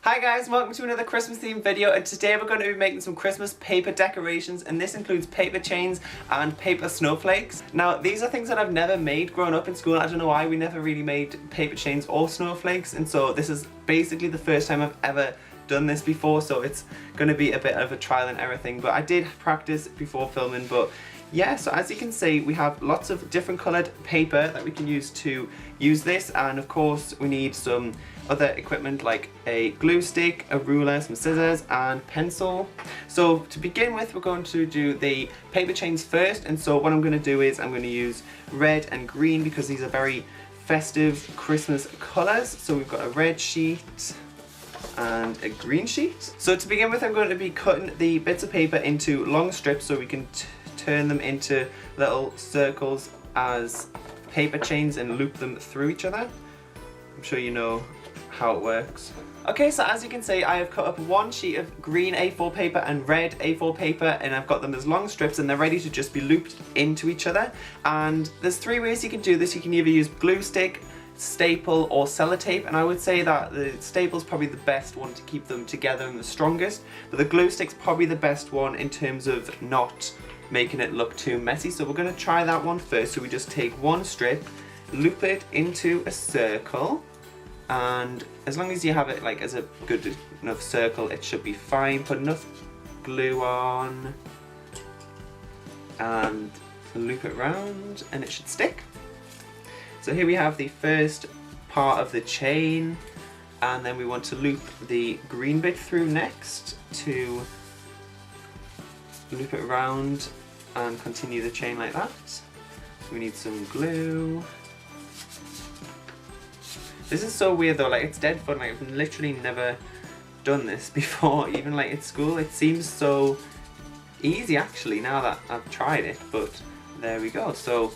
Hi guys, welcome to another Christmas themed video, and today we're going to be making some Christmas paper decorations, and this includes paper chains and paper snowflakes. Now these are things that I've never made growing up in school. I don't know why we never really made paper chains or snowflakes, and so this is basically the first time I've ever done this before, so it's going to be a bit of a trial and error thing, but I did practice before filming. But yeah, so as you can see, we have lots of different coloured paper that we can use to use this, and of course we need some other equipment like a glue stick, a ruler, some scissors and pencil. So to begin with, we're going to do the paper chains first, and so what I'm going to do is I'm going to use red and green because these are very festive Christmas colours. So we've got a red sheet and a green sheet. So to begin with, I'm going to be cutting the bits of paper into long strips so we can turn them into little circles as paper chains and loop them through each other. I'm sure you know how it works. Okay, so as you can see, I have cut up one sheet of green A4 paper and red A4 paper, and I've got them as long strips and they're ready to just be looped into each other. And there's three ways you can do this. You can either use glue stick, staple or sellotape, and I would say that the staple's probably the best one to keep them together and the strongest, but the glue stick's probably the best one in terms of not making it look too messy. So we're going to try that one first. So we just take one strip, loop it into a circle, and as long as you have it like as a good enough circle, it should be fine. Put enough glue on and loop it round and it should stick. So here we have the first part of the chain, and then we want to loop the green bit through next to loop it around and continue the chain like that. So we need some glue. This is so weird though, like it's dead fun. Like I've literally never done this before, even like at school. It seems so easy actually now that I've tried it, but there we go. So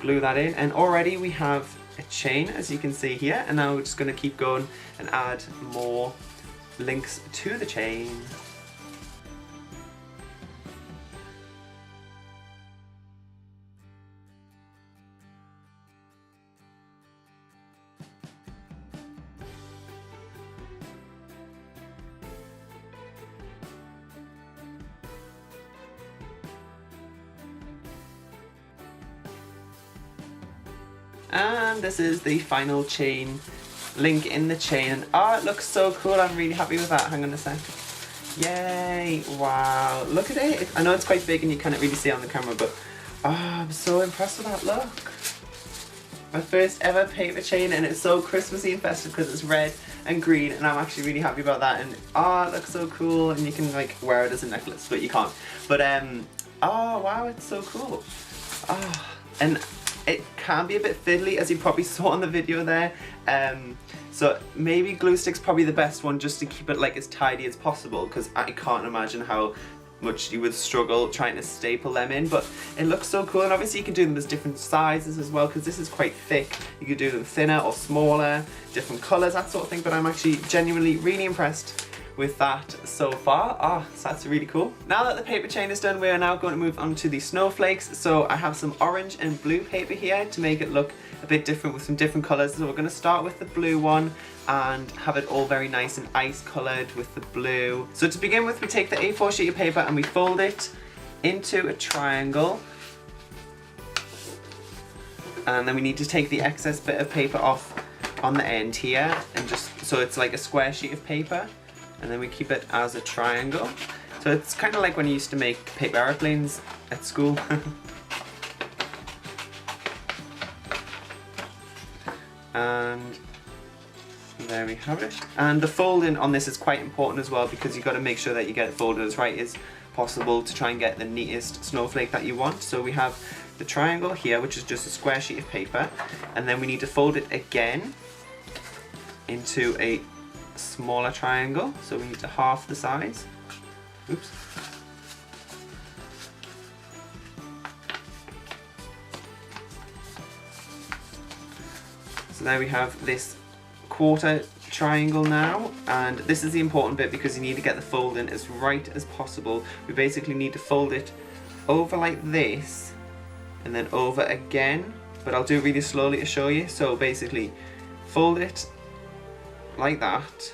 glue that in, and already we have a chain as you can see here, and now we're just going to keep going and add more links to the chain. And this is the final chain link in the chain, and oh, it looks so cool. I'm really happy with that. Hang on a sec. Yay, wow, look at it. I know it's quite big and you can't really see it on the camera, but oh, I'm so impressed with that look. My first ever paper chain, and it's so Christmassy and festive because it's red and green, and I'm actually really happy about that. And oh, it looks so cool, and you can like wear it as a necklace, but you can't. But oh wow, it's so cool. Oh, and it can be a bit fiddly, as you probably saw on the video there. So maybe glue stick's probably the best one, just to keep it like as tidy as possible, because I can't imagine how much you would struggle trying to staple them in. But it looks so cool, and obviously you can do them as different sizes as well, because this is quite thick. You could do them thinner or smaller, different colours, that sort of thing. But I'm actually genuinely really impressed with that so far. Ah, so that's really cool. Now that the paper chain is done, we are now going to move on to the snowflakes. So I have some orange and blue paper here to make it look a bit different with some different colours. So we're going to start with the blue one and have it all very nice and ice coloured with the blue. So to begin with, we take the A4 sheet of paper and we fold it into a triangle, and then we need to take the excess bit of paper off on the end here, and just so it's like a square sheet of paper. And then we keep it as a triangle. So it's kind of like when you used to make paper airplanes at school. And there we have it. And the folding on this is quite important as well, because you've got to make sure that you get it folded as right as possible to try and get the neatest snowflake that you want. So we have the triangle here, which is just a square sheet of paper, and then we need to fold it again into a smaller triangle, so we need to half the size. Oops. So there we have this quarter triangle now, and this is the important bit because you need to get the folding as right as possible. We basically need to fold it over like this and then over again, but I'll do it really slowly to show you. So basically fold it like that,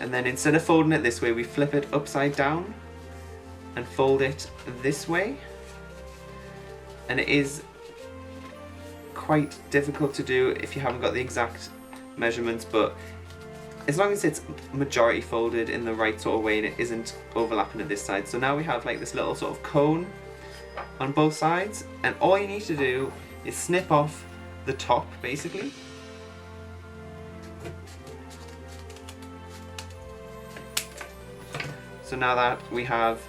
And then instead of folding it this way, we flip it upside down and fold it this way. And it is quite difficult to do if you haven't got the exact measurements, but as long as it's majority folded in the right sort of way and it isn't overlapping at this side. So now we have like this little sort of cone on both sides, and all you need to do is snip off the top basically. So now that we have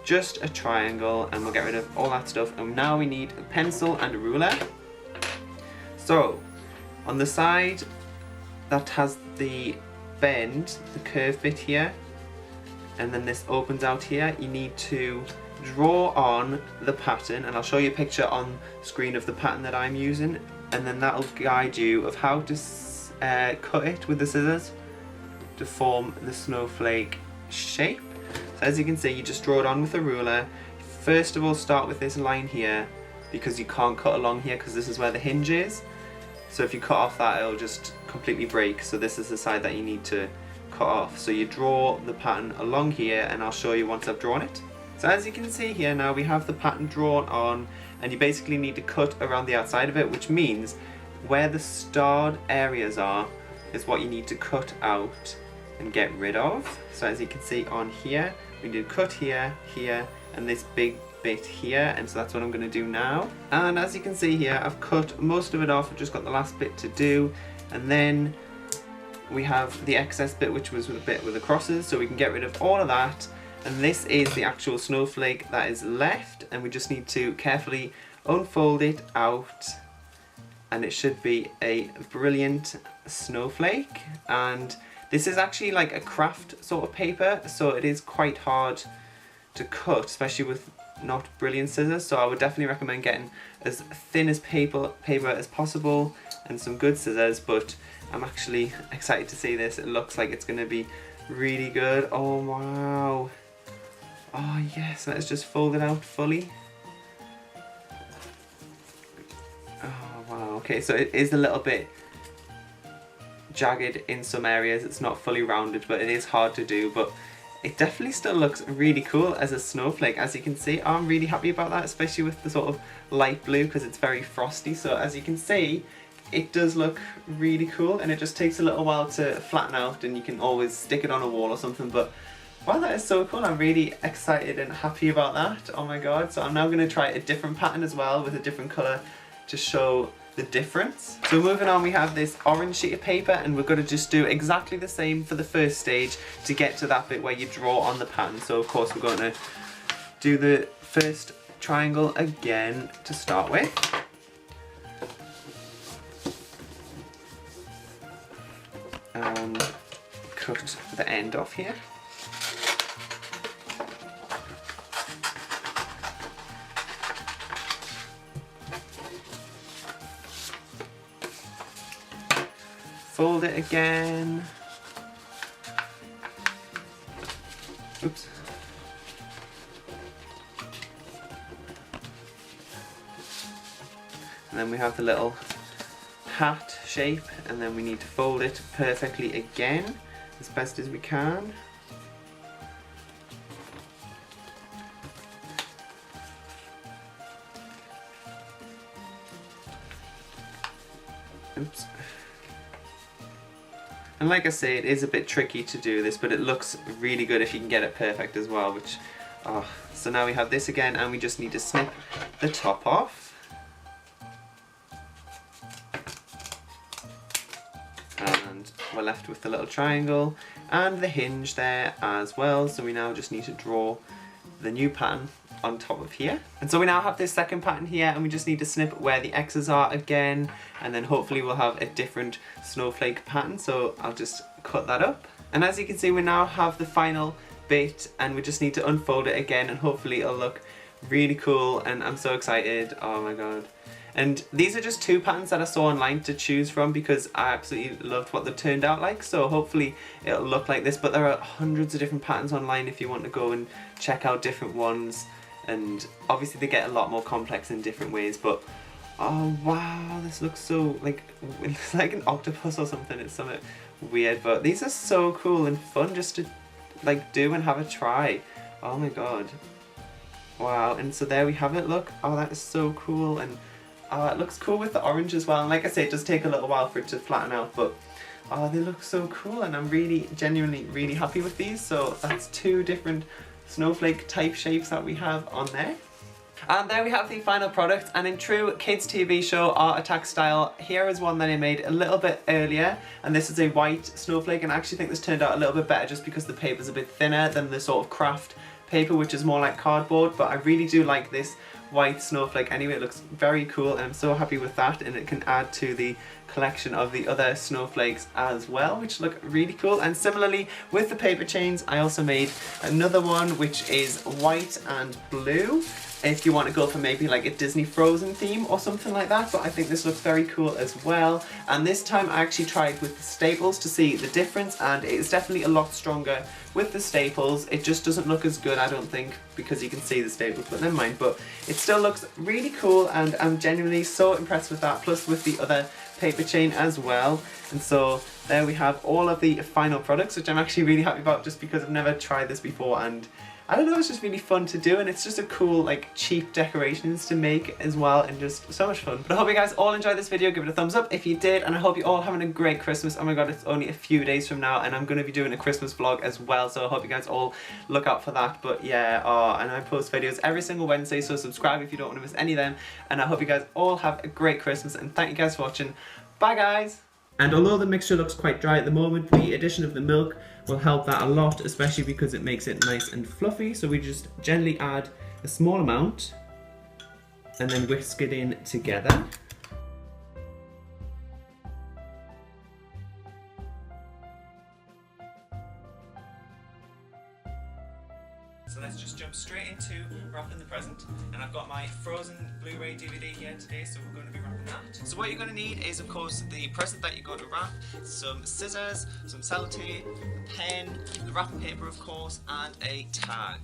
just a triangle, and we'll get rid of all that stuff, and now we need a pencil and a ruler. So on the side that has the bend, the curved bit here, and then this opens out here, you need to draw on the pattern, and I'll show you a picture on screen of the pattern that I'm using, and then that'll guide you of how to cut it with the scissors to form the snowflake shape. So as you can see, you just draw it on with a ruler. First of all, start with this line here, because you can't cut along here because this is where the hinge is. So if you cut off that, it'll just completely break. So this is the side that you need to cut off. So you draw the pattern along here, and I'll show you once I've drawn it. So as you can see here now, we have the pattern drawn on, and you basically need to cut around the outside of it, which means where the starred areas are is what you need to cut out and get rid of. So as you can see on here, we need to cut here, here, and this big bit here, and so that's what I'm going to do now. And as you can see here, I've cut most of it off. I've just got the last bit to do, and then we have the excess bit, which was the bit with the crosses, so we can get rid of all of that. And this is the actual snowflake that is left, and we just need to carefully unfold it out, and it should be a brilliant snowflake. And this is actually like a craft sort of paper, so it is quite hard to cut, especially with not brilliant scissors. So I would definitely recommend getting as thin as paper as possible and some good scissors. But I'm actually excited to see this. It looks like it's going to be really good. Oh wow. Oh yes, let's just fold it out fully. Oh wow, okay, so it is a little bit jagged in some areas. It's not fully rounded, but it is hard to do, but it definitely still looks really cool as a snowflake. As you can see, I'm really happy about that, especially with the sort of light blue, because it's very frosty. So as you can see, it does look really cool, and it just takes a little while to flatten out, and you can always stick it on a wall or something. But wow, that is so cool. I'm really excited and happy about that. Oh my god. So I'm now going to try a different pattern as well with a different colour to show the difference. So moving on, we have this orange sheet of paper, and we're going to just do exactly the same for the first stage to get to that bit where you draw on the pattern. So of course we're going to do the first triangle again to start with. And cut the end off here. Fold it again. Oops. And then we have the little hat shape, and then we need to fold it perfectly again as best as we can. Oops. And like I say, it is a bit tricky to do this, but it looks really good if you can get it perfect as well, which, oh. So now we have this again, and we just need to snip the top off. And we're left with the little triangle and the hinge there as well. So we now just need to draw the new pattern on top of here. And so we now have this second pattern here, and we just need to snip where the X's are again, and then hopefully we'll have a different snowflake pattern. So I'll just cut that up. And as you can see, we now have the final bit, and we just need to unfold it again, and hopefully it'll look really cool, and I'm so excited. Oh my god. And these are just two patterns that I saw online to choose from, because I absolutely loved what they turned out like. So hopefully it'll look like this, but there are hundreds of different patterns online if you want to go and check out different ones. And obviously they get a lot more complex in different ways, but Oh wow, this looks so like, it's like an octopus or something. It's something weird, but these are so cool and fun just to like do and have a try. Oh my god. Wow, and so there we have it, look. Oh, that is so cool, and it looks cool with the orange as well. And like I say, it does take a little while for it to flatten out, but oh, they look so cool, and I'm really, genuinely, really happy with these. So that's 2 different snowflake type shapes that we have on there. And there we have the final product, and in true kids TV show art attack style, here is one that I made a little bit earlier, and this is a white snowflake, and I actually think this turned out a little bit better just because the paper's a bit thinner than the sort of craft paper, which is more like cardboard, but I really do like this white snowflake anyway. It looks very cool, and I'm so happy with that, and it can add to the collection of the other snowflakes as well, which look really cool. And similarly with the paper chains, I also made another one which is white and blue, if you want to go for maybe like a Disney Frozen theme or something like that, but I think this looks very cool as well. And this time I actually tried with the staples to see the difference, and it is definitely a lot stronger with the staples. It just doesn't look as good, I don't think, because you can see the staples, but never mind. But it still looks really cool, and I'm genuinely so impressed with that, plus with the other paper chain as well. And so there we have all of the final products, which I'm actually really happy about just because I've never tried this before, and I don't know, it's just really fun to do, and it's just a cool, like, cheap decorations to make as well, and just so much fun. But I hope you guys all enjoyed this video. Give it a thumbs up if you did, and I hope you're all having a great Christmas. Oh my god, it's only a few days from now, and I'm going to be doing a Christmas vlog as well, so I hope you guys all look out for that. But yeah, and I post videos every single Wednesday, so subscribe if you don't want to miss any of them, and I hope you guys all have a great Christmas, and thank you guys for watching. Bye guys! And although the mixture looks quite dry at the moment, the addition of the milk will help that a lot, especially because it makes it nice and fluffy. So we just gently add a small amount and then whisk it in together. So let's just jump straight into wrapping the present. And I've got my Frozen Blu-ray DVD here today, so we're going to be wrapping that. So what you're going to need is, of course, the present that you're going to wrap, some scissors, some sellotape, a pen, the wrapping paper, of course, and a tag.